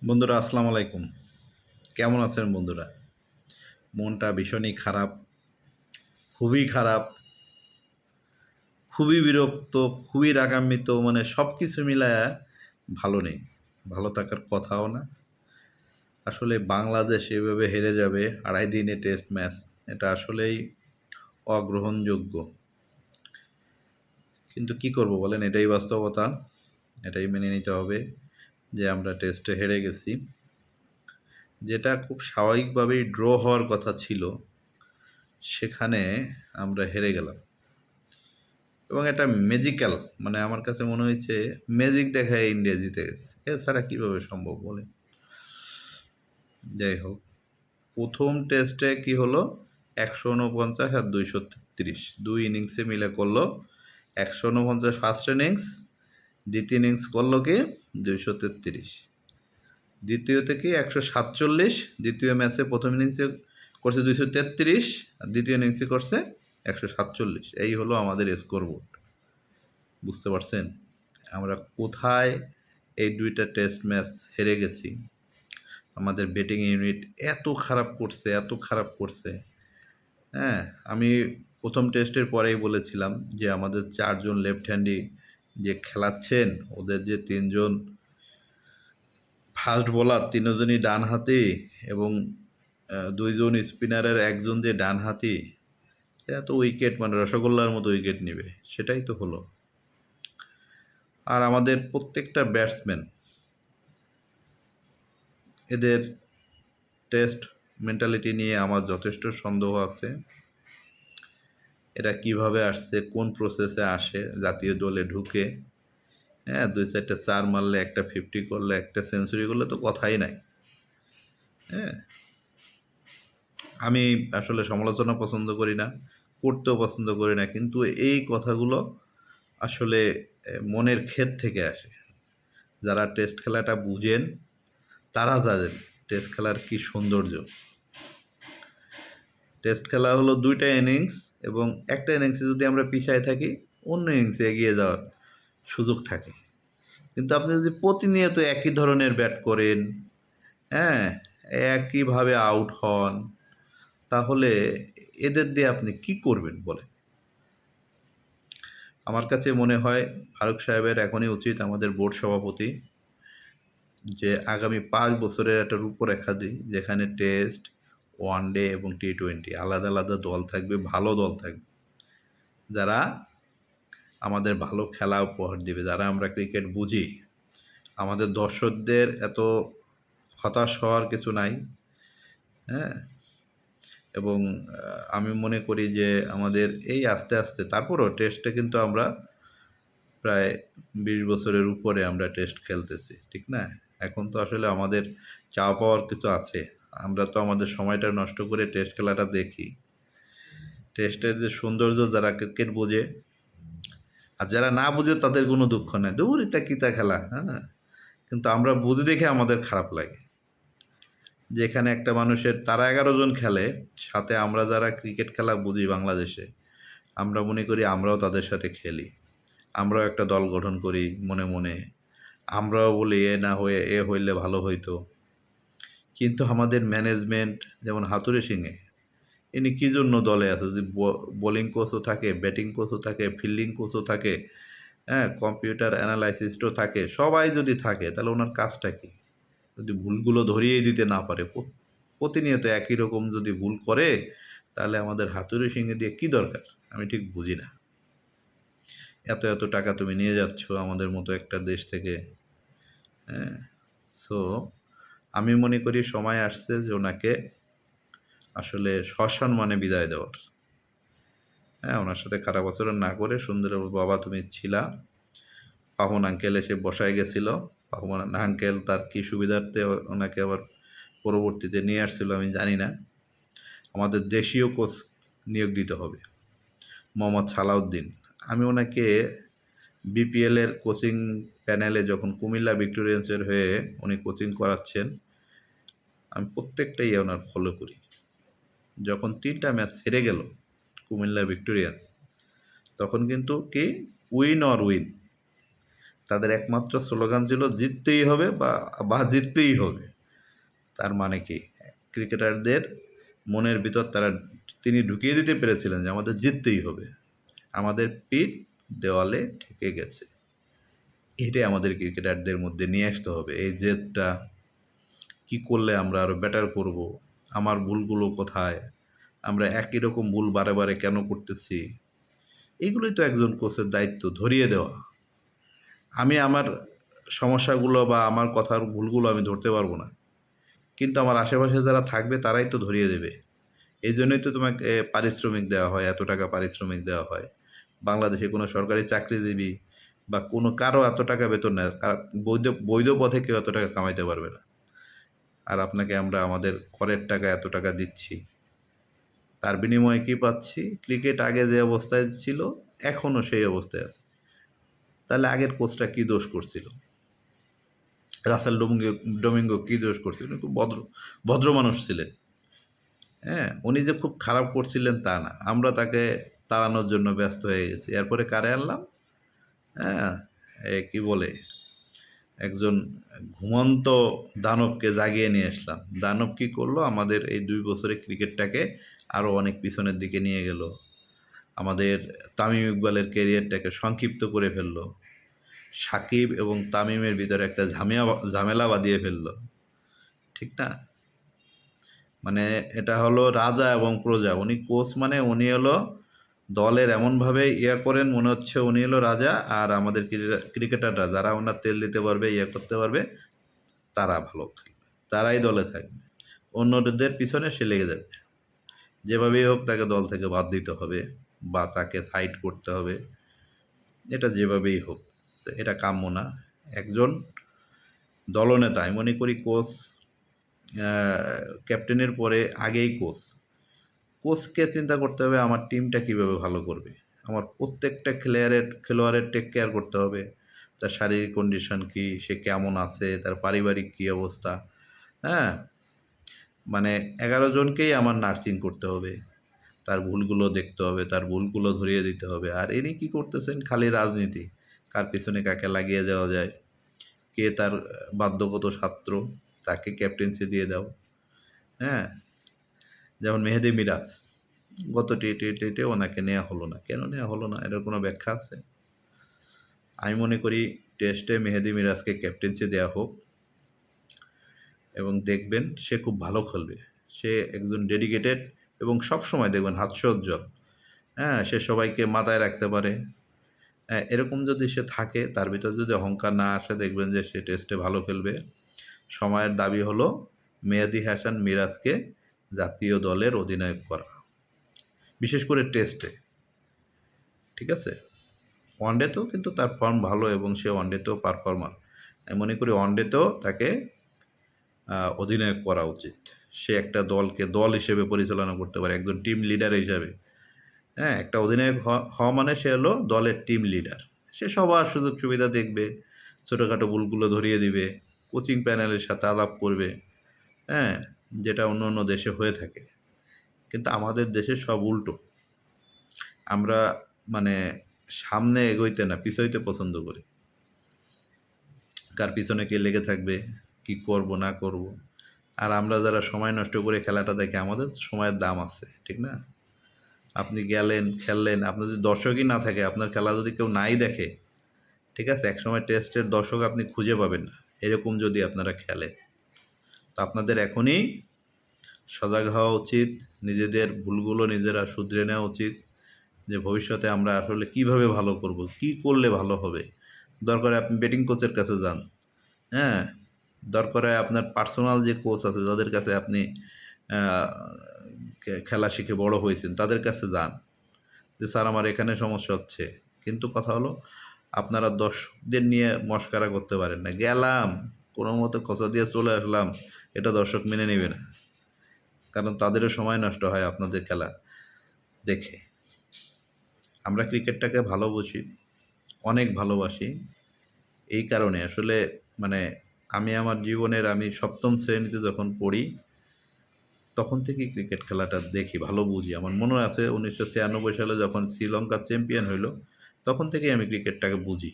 বন্ধুরা আসসালামু আলাইকুম। কেমন আছেন বন্ধুরা? মনটা ভীষণই খারাপ, খুবই খারাপ, খুবই বিরক্ত, খুবই রাগান্বিত, মানে সব কিছু মিলায়া ভালো নেই। ভালো থাকার কথাও না। আসলে বাংলাদেশ এভাবে হেরে যাবে ২.৫ দিনে টেস্ট ম্যাচ, এটা আসলেই অগ্রহণযোগ্য। কিন্তু কি করব বলেন, এটাই বাস্তবতা। এটাই মেনে নিতে হবে যে আমরা টেস্টে হেরে গেছি। যেটা খুব স্বাভাবিকভাবেই ড্র হওয়ার কথা ছিল, সেখানে আমরা হেরে গেলাম। এবং এটা ম্যাজিক্যাল, মানে আমার কাছে মনে হয়েছে ম্যাজিক দেখায় ইন্ডিয়া জিতে গেছে। এছাড়া কীভাবে সম্ভব বলে? যাই হোক, প্রথম টেস্টে কি হলো, ১৪৯ আর ২৩৩, দুই ইনিংসে মিলে করলো ১৪৯ ফার্স্ট ইনিংস, দ্বিতীয় ইনিংস করলো কি ২৩৩, দ্বিতীয়তে কি ১৪৭, দ্বিতীয় ম্যাচে প্রথম ইনিংসে করছে ২৩৩ আর দ্বিতীয় ইনিংসে করছে ১৪৭। এই হলো আমাদের স্কোরবোর্ড। বুঝতে পারছেন আমরা কোথায় এই দুইটা টেস্ট ম্যাচ হেরে গেছি? আমাদের ব্যাটিং ইউনিট এত খারাপ করছে, এত খারাপ করছে। হ্যাঁ, আমি প্রথম টেস্টের পরেই বলেছিলাম যে আমাদের ৪ জন লেফট হ্যান্ডি যে খেলাচ্ছেন, ওদের যে ৩ জন ফাস্ট বোলার, ৩ জনই ডানহাতি এবং ২ জন স্পিনারের ১ জন যে ডানহাতি, এরা তো উইকেট মানে রসগোল্লার মতো উইকেট নেবে। সেটাই তো হলো। আর আমাদের প্রত্যেকটা ব্যাটসম্যান, এদের টেস্ট মেন্টালিটি নিয়ে আমার যথেষ্ট সন্দেহ আছে। এরা কিভাবে আসছে, কোন প্রসেসে আসে, জাতীয় দলে ঢুকে, হ্যাঁ ২-৪টা চার মারলে, একটা 50 করলে, একটা সেঞ্চুরি করলে তো কথাই নাই। হ্যাঁ, আমি আসলে সমালোচনা পছন্দ করি না, করতেও পছন্দ করি না, কিন্তু এই কথাগুলো আসলে মনের ক্ষেত থেকে আসে। যারা টেস্ট খেলাটা বুঝেন তারা জানেন টেস্ট খেলার কী সৌন্দর্য। টেস্ট খেলা হলো ২টা ইনিংস, এবং একটা ইনিংসে যদি আমরা পিছায় থাকি, অন্য ইনিংসে এগিয়ে যাওয়ার সুযোগ থাকে। কিন্তু আপনি যদি প্রতিনিয়ত একই ধরনের ব্যাট করেন, হ্যাঁ, একইভাবে আউট হন, তাহলে এদের দিয়ে আপনি কি করবেন বলেন? আমার কাছে মনে হয় ফারুক সাহেবের এখনই উচিত, আমাদের বোর্ড সভাপতি, যে আগামী ৫ বছরের একটা রূপরেখা দিই, যেখানে টেস্ট, ওয়ানডে এবং টি-20 আলাদা আলাদা দল থাকবে, ভালো দল থাকবে, যারা আমাদের ভালো খেলা উপহার দিবে, যারা আমরা ক্রিকেট বুঝি। আমাদের দর্শকদের এত হতাশ হওয়ার কিছু নাই। হ্যাঁ, এবং আমি মনে করি যে আমাদের এই আস্তে আস্তে, তারপরও টেস্টে কিন্তু আমরা প্রায় ২০ বছরের উপরে আমরা টেস্ট খেলতেছি, ঠিক না? এখন তো আসলে আমাদের চাওয়া পাওয়ার কিছু আছে। আমরা তো আমাদের সময়টা নষ্ট করে টেস্ট খেলাটা দেখি। টেস্টের যে সৌন্দর্য, যারা ক্রিকেট বোঝে আর যারা না বুঝে তাদের কোনো দুঃখ নেই, দূর ইতা কিতা খেলা, হ্যাঁ। কিন্তু আমরা বুঝি দেখে আমাদের খারাপ লাগে যে এখানে একটা মানুষের, তারা ১১ জন খেলে, সাথে আমরা যারা ক্রিকেট খেলা বুঝি বাংলাদেশে, আমরা মনে করি আমরাও তাদের সাথে খেলি, আমরাও একটা দল গঠন করি মনে মনে, আমরাও বলি এ না হয়ে এ হইলে ভালো হইতো। কিন্তু আমাদের ম্যানেজমেন্ট, যেমন হাতুড়ে সিংয়ে, ইনি কী জন্য দলে আছে? যদি বোলিং কোচও থাকে, ব্যাটিং কোচও থাকে, ফিল্ডিং কোচও থাকে, হ্যাঁ, কম্পিউটার অ্যানালাইসিস্টও থাকে, সবাই যদি থাকে, তাহলে ওনার কাজটা কী? যদি ভুলগুলো ধরিয়েই দিতে না পারে, প্রতিনিয়ত একই রকম যদি ভুল করে, তাহলে আমাদের হাতুড়ি সিংহে দিয়ে কী দরকার? আমি ঠিক বুঝি না। এত এত টাকা তুমি নিয়ে যাচ্ছ আমাদের মতো একটা দেশ থেকে, হ্যাঁ। সো আমি মনে করি সময় আসছে যে ওনাকে আসলে সসম্মানে বিদায় দেওয়ার। হ্যাঁ, ওনার সাথে খারাপ আচরণ না করে সুন্দরভাবে, বাবা তুমি ছিলা, পাপন আঙ্কেল এসে বসায় গেছিল, পাপন আঙ্কেল তার কী সুবিধার্থে ওনাকে আবার পরবর্তীতে নিয়ে আসছিল আমি জানি না। আমাদের দেশীয় কোচ নিয়োগ দিতে হবে, মোহাম্মদ সালাউদ্দিন। আমি ওনাকে বিপিএলের কোচিং প্যানেলে, যখন কুমিল্লা ভিক্টোরিয়ান্সের হয়ে উনি কোচিং করাচ্ছেন, আমি প্রত্যেকটা ওনার ফলো করি। যখন ৩টা ম্যাচ হেরে গেল কুমিল্লা ভিক্টোরিয়ান্স, তখন কিন্তু কি উইন অর উইন, তাদের একমাত্র স্লোগান ছিল জিততেই হবে বা বা জিততেই হবে। তার মানে কি? ক্রিকেটারদের মনের ভিতর তিনি ঢুকিয়ে দিতে পেরেছিলেন যে আমাদের জিততেই হবে। আমাদের পিঠ দেওয়ালে ঠেকে গেছে। এটাই আমাদের ক্রিকেটারদের মধ্যে নিয়ে আসতে হবে। এই জেদটা, কি করলে আমরা আরও বেটার করব? আমার ভুলগুলো কোথায়? আমরা একই রকম ভুল বারে, বারে কেন করতেছি? এগুলোই তো একজন কোচের দায়িত্ব, ধরিয়ে দেওয়া। আমি আমার সমস্যাগুলো বা আমার কথার ভুলগুলো আমি ধরতে পারবো না। কিন্তু আমার আশেপাশে যারা থাকবে তারাই তো ধরিয়ে দেবে। এইজন্যই তো তোমাকে পারিশ্রমিক দেওয়া হয়, এত টাকা পারিশ্রমিক দেওয়া হয়। বাংলাদেশে কোনো সরকারি চাকরিজীবী বা কোনো কারো এত টাকা বেতন নেয়, বৈধ বৈধ পথে কেউ এত টাকা কামাইতে পারবে না। আর আপনাকে আমরা আমাদের করের টাকা এত টাকা দিচ্ছি। তার বিনিময়ে কি পাচ্ছি? ক্রিকেট আগে যে অবস্থায় ছিল, এখনও সেই অবস্থায় আছে। তাহলে আগের কোচটা কি দোষ করছিল? রাসেল ডোমিঙ্গো কি দোষ করছিল? উনি খুব ভদ্র মানুষ ছিলেন। হ্যাঁ? উনি যে খুব খারাপ করছিলেন তা না। আমরা তাকে তাড়ানোর জন্য ব্যস্ত হয়ে গেছি। এরপরে কারে আনলাম? হ্যাঁ? কি বলে? একজন ঘুমন্ত দানবকে জাগিয়ে নিয়ে আসলাম। দানব কি করলো? আমাদের এই ২ বছরে ক্রিকেটটাকে আরও অনেক পিছনের দিকে নিয়ে গেল। আমাদের তামিম ইকবালের ক্যারিয়ারটাকে সংক্ষিপ্ত করে ফেলল। সাকিব এবং তামিমের ভিতরে একটা ঝামেলা বাধিয়ে ফেলল। ঠিক না? মানে এটা হলো রাজা এবং প্রজা। উনি কোচ মানে উনি হলো দলের এমনভাবে করেন মনে হচ্ছে উনি হলো রাজা, আর আমাদের ক্রিকেটাররা যারা ওনার তেল দিতে পারবে, করতে পারবে, তারা ভালো খেলবে। তারাই দলে থাকবে। অন্যদের পিছনে সে লেগে যাবে। যেভাবেই হোক তাকে দল থেকে বাদ দিতে হবে বা তাকে সাইড করতে হবে। এটা যেভাবেই হোক। তো এটা কাম্য না। একজন দলনেতা, আমি মনে করি কোচ ক্যাপ্টেনের পরে আগেই কোচ। কোচকে চিন্তা করতে হবে আমার টিমটা কীভাবে ভালো করবে। আমার প্রত্যেকটা খেলোয়াড়ের টেক কেয়ার করতে হবে। তার শারীরিক কন্ডিশন কী, সে কেমন আছে, তার পারিবারিক কী অবস্থা, হ্যাঁ? মানে ১১ জনকেই আমার নার্সিং করতে হবে। তার ভুলগুলো দেখতে হবে, তার ভুলগুলো ধরিয়ে দিতে হবে। আর ইনি কী করতেছেন? খালি রাজনীতি। কার পেছনে কাকে লাগিয়ে দেওয়া যায়, কে তার বাধ্যগত ছাত্র, তাকে ক্যাপ্টেন্সি দিয়ে দাও, হ্যাঁ? যেমন মেহেদী মিরাজ, গত টি-টোয়েন্টিতে ওনাকে নেওয়া হলো না। কেন নেওয়া হলো না? এটার কোনো ব্যাখ্যা আছে? আমি মনে করি টেস্টে মেহেদী মিরাজকে ক্যাপ্টেন্সি দেওয়া হোক এবং দেখবেন সে খুব ভালো খেলবে। সে একজন ডেডিকেটেড এবং সবসময় দেখবেন হাস্যোজ্জ্বল। হ্যাঁ? সে সবাইকে মাথায় রাখতে পারে। হ্যাঁ, এরকম যদি সে থাকে, তার ভিতর যদি অহংকার না আসে, দেখবেন যে সে টেস্টে ভালো খেলবে। সময়ের দাবি হলো মেহেদী হাসান মিরাজকে জাতীয় দলের অধিনায়ক করা। বিশেষ করে টেস্টে। ঠিক আছে? ওয়ানডেতেও কিন্তু তার ফর্ম ভালো এবং সে ওয়ানডেতেও পারফর্মার। আমি মনে করি ওয়ানডেতেও তাকে অধিনায়ক করা উচিত। সে একটা দলকে দল হিসেবে পরিচালনা করতে পারে, একজন টিম লিডার হিসাবে। হ্যাঁ? একটা অধিনায়ক হওয়া মানে সে হলো দলের টিম লিডার। সে সবার সুযোগ সুবিধা দেখবে, ছোটোখাটো ভুলগুলো ধরিয়ে দিবে, কোচিং প্যানেলের সাথে আলাপ করবে, হ্যাঁ? যেটা অন্য অন্য দেশে হয়ে থাকে। কিন্তু আমাদের দেশে সব উল্টো। আমরা মানে সামনে এগোইতে না, পিছাইতে পছন্দ করি। কার পিছনে কে লেগে থাকবে, কি করব না করব। আর আমরা যারা সময় নষ্ট করে খেলাটা দেখি, আমাদের সময়ের দাম আছে, ঠিক না? আপনি গেলেন, খেললেন, আপনার যদি দর্শকই না থাকে, আপনার খেলা যদি কেউ নাই দেখে, ঠিক আছে? একসময় টেস্টের দর্শক আপনি খুঁজে পাবেন না, এরকম যদি আপনারা খেলেন। তো আপনাদের এখনই সজাগ হওয়া উচিত, নিজেদের ভুলগুলো নিজেরা শুধরে নেওয়া উচিত, যে ভবিষ্যতে আমরা আসলে কীভাবে ভালো করব, কি করলে ভালো হবে। দরকারে আপনি ব্যাটিং কোচের কাছে যান, হ্যাঁ? দরকারে আপনার পার্সোনাল যে কোচ আছে, যাদের কাছে আপনি আ খেলা শিখে বড় হয়েছেন, তাদের কাছে যান। যে স্যার আমার এখানে সমস্যা হচ্ছে। কিন্তু কথা হলো আপনারা দর্শকদের নিয়ে মশকরা করতে পারেন না। গেলাম, কোনোমতে খোঁচা দিয়ে চলে আসলাম, এটা দর্শক মেনে নেবে না। কারণ তাদেরও সময় নষ্ট হয় আপনাদের খেলা দেখে। আমরা ক্রিকেটটাকে ভালোবাসি, অনেক ভালোবাসি। এই কারণে আসলে মানে আমি আমার জীবনের ৭ম শ্রেণীতে যখন পড়ি, তখন থেকেই ক্রিকেট খেলাটা দেখি, ভালো বুঝি। আমার মনে আছে ১৯৯৬ সালে যখন শ্রীলঙ্কা চ্যাম্পিয়ন হইল, তখন থেকেই আমি ক্রিকেটটাকে বুঝি।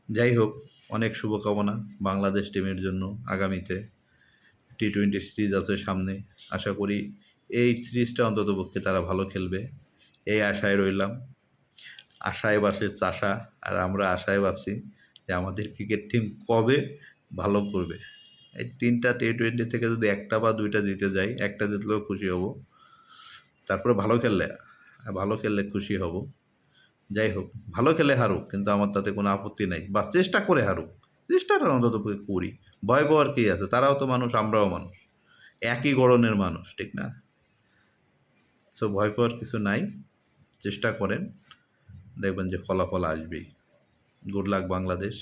যাই হোক, অনেক শুভকামনা বাংলাদেশ টিমের জন্য আগামীতে। টি-20 সিরিজ আছে সামনে। আশা করি এই সিরিজটা অন্ততপক্ষে তারা ভালো খেলবে। এই আশায় রইলাম। আশায় বাসে চাষা, আর আমরা আশায় বাসি যে আমাদের ক্রিকেট টিম কবে ভালো করবে। এই ৩টা টি-20 থেকে যদি ১টা বা ২টা জিতে যাই, ১টা জিতলেও খুশি হব। তারপরে ভালো খেললে খুশি হব। যাই হোক, ভালো খেলে হারুক, কিন্তু আমার তাতে কোনো আপত্তি নাই। বা চেষ্টা করে হারুক। চেষ্টাটা অন্ততপক্ষে করি। ভয় পাওয়ার কি আছে? তারাও তো মানুষ, আমরাও মানুষ। একই গড়নের মানুষ, ঠিক না? সো ভয় পাওয়ার কিছু নাই। চেষ্টা করেন, দেখবেন যে ফলাফল আসবেই। Good luck Bangladesh.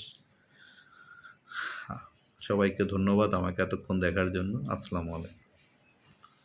সবাইকে ধন্যবাদ আমাকে এতক্ষণ দেখার জন্য। আসসালামু আলাইকুম।